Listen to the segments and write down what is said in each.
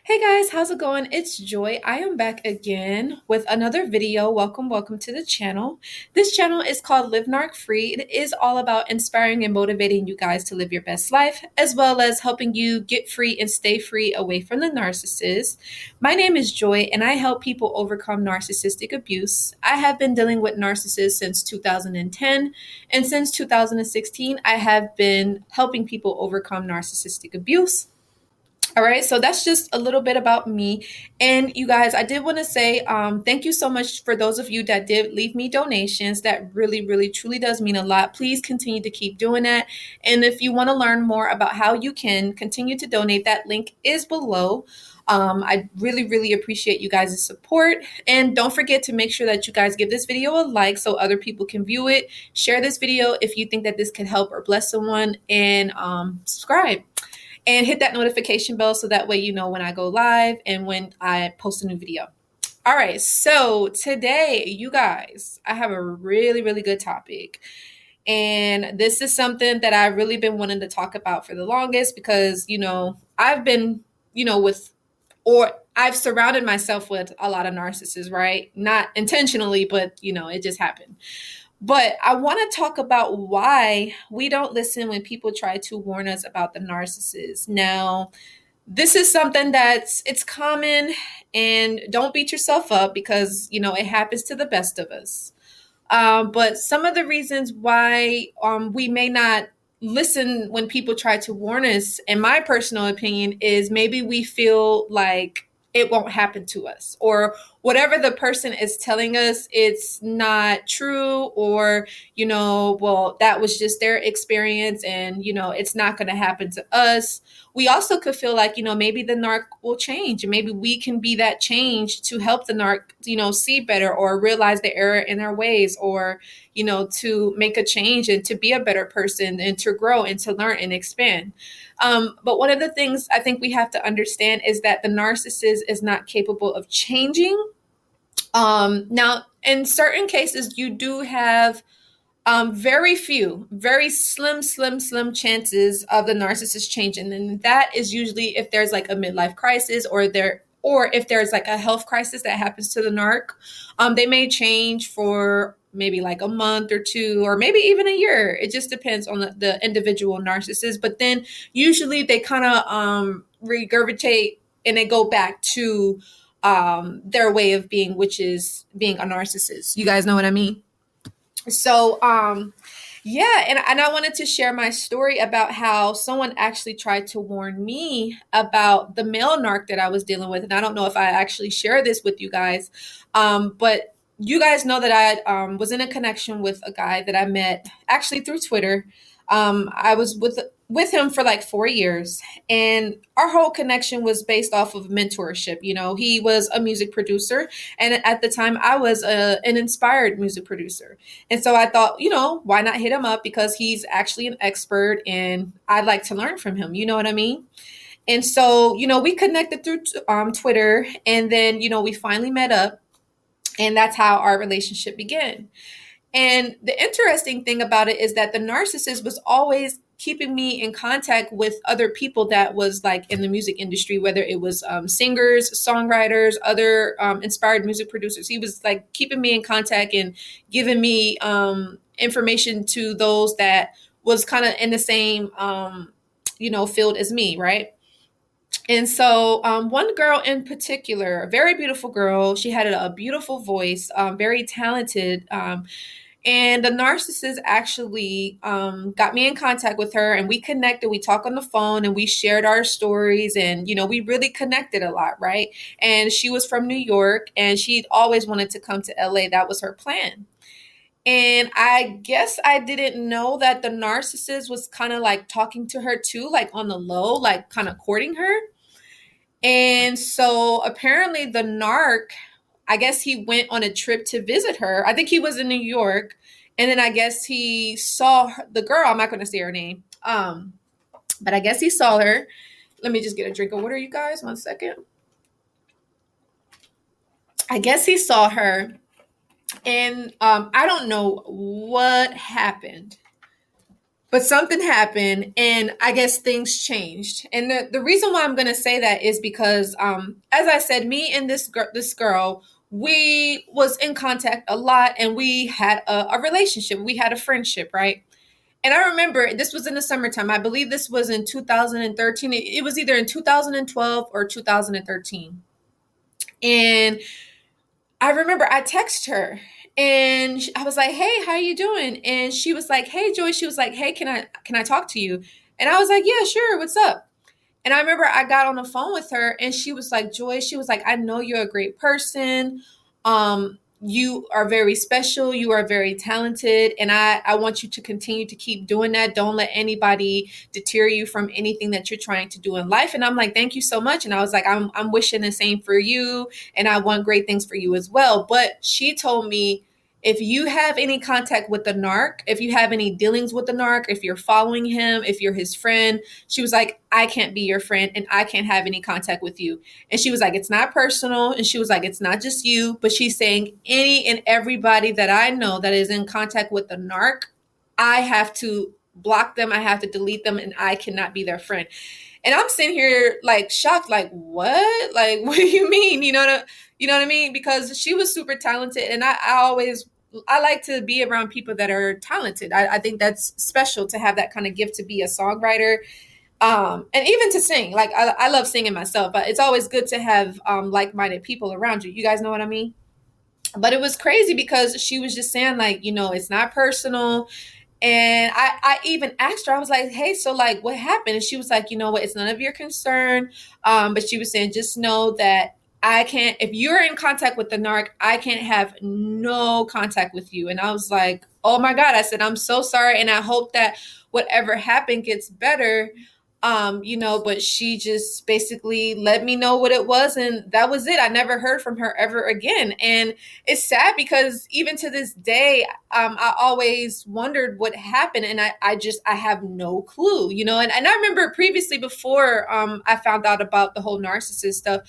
Hey guys, how's it going? It's Joy. I am back again with another video. Welcome to the channel. This channel is called Live Narc Free. It is all about inspiring and motivating you guys to live your best life, as well as helping you get free and stay free away from the narcissist. My name is Joy, and I help people overcome narcissistic abuse. I have been dealing with narcissists since 2010, and since 2016, I have been helping people overcome narcissistic abuse. All right, so that's just a little bit about me. And you guys, I did want to say thank you so much for those of you that did leave me donations. That really, truly does mean a lot. Please continue to keep doing that. And if you want to learn more about how you can continue to donate, that link is below. I really appreciate you guys' support. And don't forget to make sure that you guys give this video a like so other people can view it. Share this video if you think that this can help or bless someone, and subscribe and hit that notification bell so that way you know when I go live and when I post a new video. All right, so today, you guys, I have a really good topic. And this is something that I've really been wanting to talk about for the longest because, I've been, with, or I've surrounded myself with a lot of narcissists, right? Not intentionally, but, it just happened. But I want to talk about why we don't listen when people try to warn us about the narcissist. Now, this is something it's common, and don't beat yourself up because, it happens to the best of us. But some of the reasons why we may not listen when people try to warn us, in my personal opinion, is maybe we feel like it won't happen to us, or whatever the person is telling us, it's not true, or, well, that was just their experience and, it's not going to happen to us. We also could feel like, maybe the narc will change, and maybe we can be that change to help the narc, see better or realize the error in their ways, or, to make a change and to be a better person and to grow and to learn and expand. But one of the things I think we have to understand is that the narcissist is not capable of changing. Now, in certain cases, you do have very few, very slim chances of the narcissist changing. And that is usually if there's like a midlife crisis, or if there's like a health crisis that happens to the narc. They may change for maybe like a month or two, or maybe even a year. It just depends on the individual narcissist. But then usually they kind of regurgitate and they go back to their way of being, which is being a narcissist. You guys know what I mean? So, yeah, and I wanted to share my story about how someone actually tried to warn me about the male narc that I was dealing with. And I don't know if I actually share this with you guys, but you guys know that I was in a connection with a guy that I met actually through Twitter. I was with him for like 4 years, and our whole connection was based off of mentorship. He was a music producer, and at the time I was an inspired music producer. And so I thought, why not hit him up, because he's actually an expert and I'd like to learn from him. You know what I mean? And so, we connected through Twitter, and then, we finally met up, and that's how our relationship began. And the interesting thing about it is that the narcissist was always keeping me in contact with other people that was like in the music industry, whether it was singers, songwriters, other inspired music producers. He was like keeping me in contact and giving me information to those that was kind of in the same, field as me, right? And so, one girl in particular, a very beautiful girl, she had a beautiful voice, very talented. And the narcissist actually got me in contact with her, and we connected. We talked on the phone, and we shared our stories, and, we really connected a lot, right? And she was from New York, and she'd always wanted to come to LA. That was her plan. And I guess I didn't know that the narcissist was kind of like talking to her too, like on the low, like kind of courting her. And so apparently the narc, I guess he went on a trip to visit her. I think he was in New York. And then I guess he saw the girl. I'm not going to say her name. But I guess he saw her. Let me just get a drink of water, you guys. 1 second. I guess he saw her. And I don't know what happened. But something happened, and I guess things changed. And the reason why I'm going to say that is because, as I said, me and this girl, we was in contact a lot, and we had a relationship. We had a friendship, right? And I remember this was in the summertime. I believe this was in 2013. It was either in 2012 or 2013. And I remember I texted her, and I was like, "Hey, how you doing?" And she was like, "Hey, Joy." She was like, "Hey, can I talk to you?" And I was like, "Yeah, sure. What's up?" And I remember I got on the phone with her, and she was like, "Joy," she was like, "I know you're a great person. You are very special. You are very talented. And I want you to continue to keep doing that. Don't let anybody deter you from anything that you're trying to do in life." And I'm like, "Thank you so much." And I was like, I'm wishing the same for you. And I want great things for you as well. But she told me, if you have any contact with the narc, if you have any dealings with the narc, if you're following him, if you're his friend, she was like, "I can't be your friend, and I can't have any contact with you." And she was like, "It's not personal." And she was like, "It's not just you," but she's saying any and everybody that I know that is in contact with the narc, I have to block them, I have to delete them, and I cannot be their friend. And I'm sitting here like shocked, like, what? Like, what do you mean? You know what I mean? Because she was super talented, and I like to be around people that are talented. I think that's special to have that kind of gift, to be a songwriter, and even to sing. Like, I love singing myself, but it's always good to have like-minded people around you. You guys know what I mean? But it was crazy because she was just saying, like, it's not personal. And I even asked her, I was like, "Hey, so like what happened?" And she was like, "You know what, it's none of your concern." But she was saying, "Just know that I can't, if you're in contact with the narc, I can't have no contact with you." And I was like, "Oh my God." I said, "I'm so sorry. And I hope that whatever happened gets better." But she just basically let me know what it was, and that was it. I never heard from her ever again. And it's sad because even to this day, I always wondered what happened, and I have no clue, and I remember previously, before I found out about the whole narcissist stuff,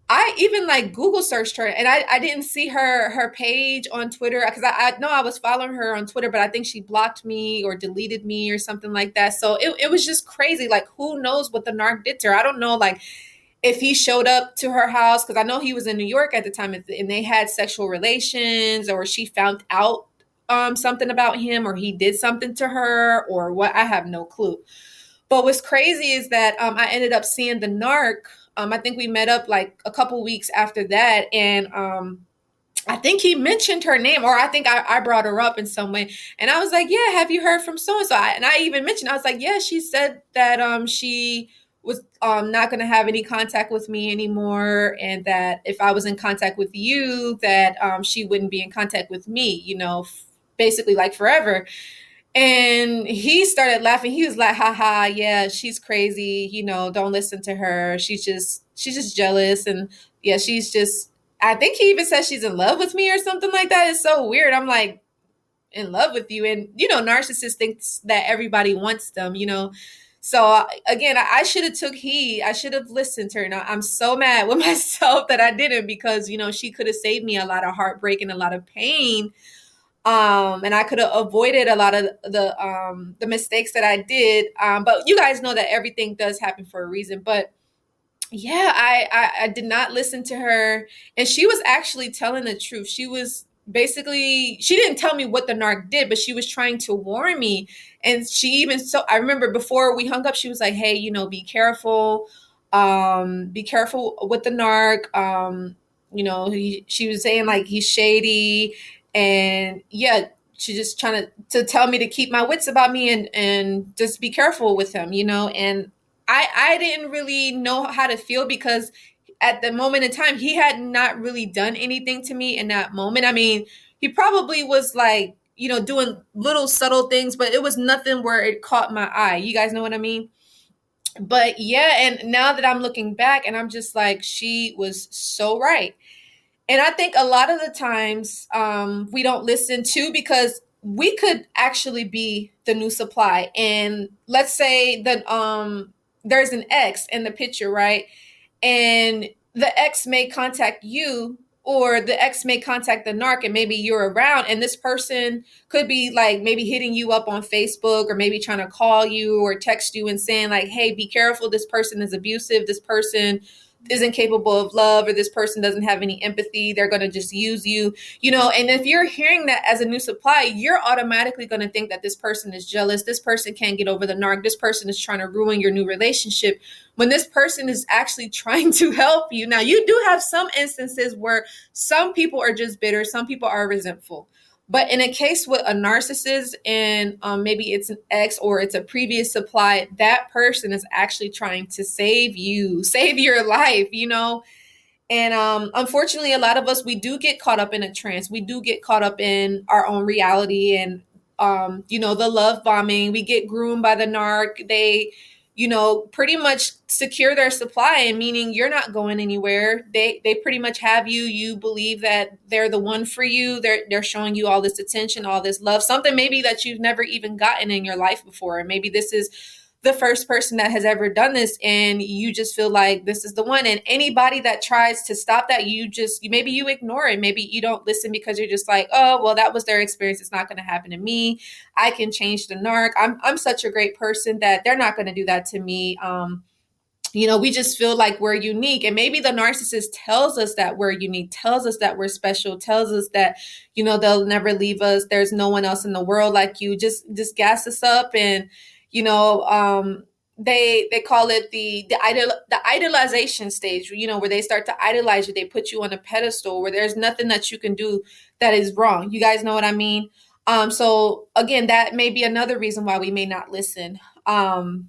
I even like Google searched her, and I didn't see her page on Twitter, because I know I was following her on Twitter, but I think she blocked me or deleted me or something like that. So it was just crazy. Like, who knows what the narc did to her? I don't know, like, if he showed up to her house, because I know he was in New York at the time, and they had sexual relations, or she found out something about him, or he did something to her, or what. I have no clue. But what's crazy is that I ended up seeing the narc. I think we met up like a couple weeks after that, and I think he mentioned her name, or I think I brought her up in some way. And I was like, "Yeah, have you heard from so and so?" And I even mentioned, I was like, "Yeah, she said that she was not going to have any contact with me anymore, and that if I was in contact with you, that she wouldn't be in contact with me, basically like forever." And he started laughing. He was like, "Ha ha, yeah, she's crazy. Don't listen to her. She's just jealous, and yeah, she's just." I think he even says she's in love with me or something like that. It's so weird. I'm like, "In love with you?" And narcissists thinks that everybody wants them. So again, I should have took heed. I should have listened to her. And I'm so mad with myself that I didn't, because she could have saved me a lot of heartbreak and a lot of pain, and I could have avoided a lot of the mistakes that I did. But you guys know that everything does happen for a reason. But yeah, I did not listen to her, and she was actually telling the truth. She was basically, she didn't tell me what the narc did, but she was trying to warn me. And she even, so I remember before we hung up, she was like, "Hey, be careful. Be careful with the narc. She was saying like he's shady, and yeah, she just trying to tell me to keep my wits about me, and just be careful with him. And I didn't really know how to feel, because at the moment in time, he had not really done anything to me in that moment. I mean, he probably was like, doing little subtle things, but it was nothing where it caught my eye. You guys know what I mean? But yeah, and now that I'm looking back, and I'm just like, she was so right. And I think a lot of the times, we don't listen to, because we could actually be the new supply. And let's say that there's an ex in the picture, right? And the ex may contact you, or the ex may contact the narc and maybe you're around, and this person could be like maybe hitting you up on Facebook or maybe trying to call you or text you and saying like, hey, be careful, this person is abusive, this person isn't capable of love, or this person doesn't have any empathy, they're going to just use you, and if you're hearing that as a new supply, you're automatically going to think that this person is jealous, this person can't get over the narc, this person is trying to ruin your new relationship, when this person is actually trying to help you. Now, you do have some instances where some people are just bitter, some people are resentful. But in a case with a narcissist, and maybe it's an ex or it's a previous supply, that person is actually trying to save you, save your life, And unfortunately, a lot of us, we do get caught up in a trance. We do get caught up in our own reality and, the love bombing. We get groomed by the narc. They, pretty much secure their supply, and meaning you're not going anywhere. They pretty much have you. You believe that they're the one for you. They're showing you all this attention, all this love, something maybe that you've never even gotten in your life before. And maybe this is the first person that has ever done this, and you just feel like this is the one. And anybody that tries to stop that, maybe you ignore it. Maybe you don't listen because you're just like, oh, well, that was their experience, it's not going to happen to me. I can change the narc. I'm such a great person that they're not going to do that to me. We just feel like we're unique. And maybe the narcissist tells us that we're unique, tells us that we're special, tells us that, they'll never leave us. There's no one else in the world like you. Just gas us up. And they call it the idolization stage, where they start to idolize you. They put you on a pedestal where there's nothing that you can do that is wrong. You guys know what I mean? So again, that may be another reason why we may not listen. And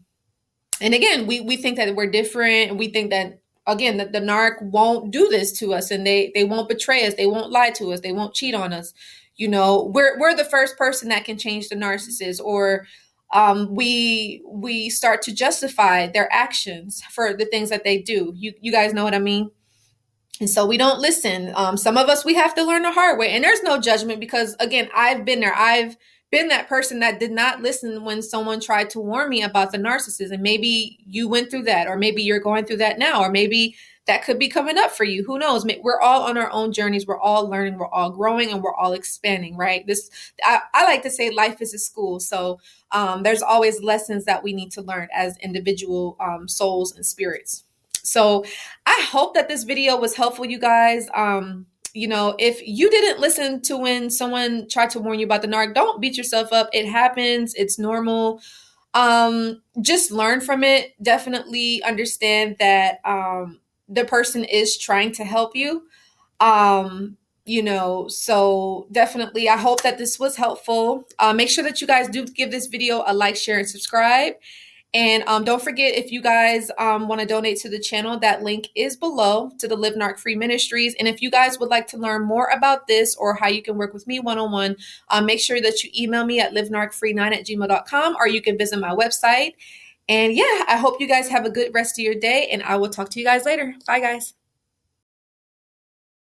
again, we think that we're different, and we think that, again, that the narc won't do this to us, and they won't betray us, they won't lie to us, they won't cheat on us. We're the first person that can change the narcissist, or we start to justify their actions for the things that they do. You guys know what I mean? And so we don't listen. Some of us, we have to learn the hard way. And there's no judgment because, again, I've been there. I've been that person that did not listen when someone tried to warn me about the narcissist. And maybe you went through that, or maybe you're going through that now, or maybe that could be coming up for you. Who knows? We're all on our own journeys. We're all learning. We're all growing, and we're all expanding, right? I like to say life is a school. So there's always lessons that we need to learn as individual souls and spirits. So I hope that this video was helpful, you guys. If you didn't listen to when someone tried to warn you about the narc, don't beat yourself up. It happens. It's normal. Just learn from it. Definitely understand that the person is trying to help you. So definitely, I hope that this was helpful. Make sure that you guys do give this video a like, share, and subscribe. And don't forget, if you guys want to donate to the channel, that link is below to the Live Narc Free Ministries. And if you guys would like to learn more about this or how you can work with me one-on-one, make sure that you email me at livenarcfree9@gmail.com, or you can visit my website. And yeah, I hope you guys have a good rest of your day, and I will talk to you guys later. Bye, guys.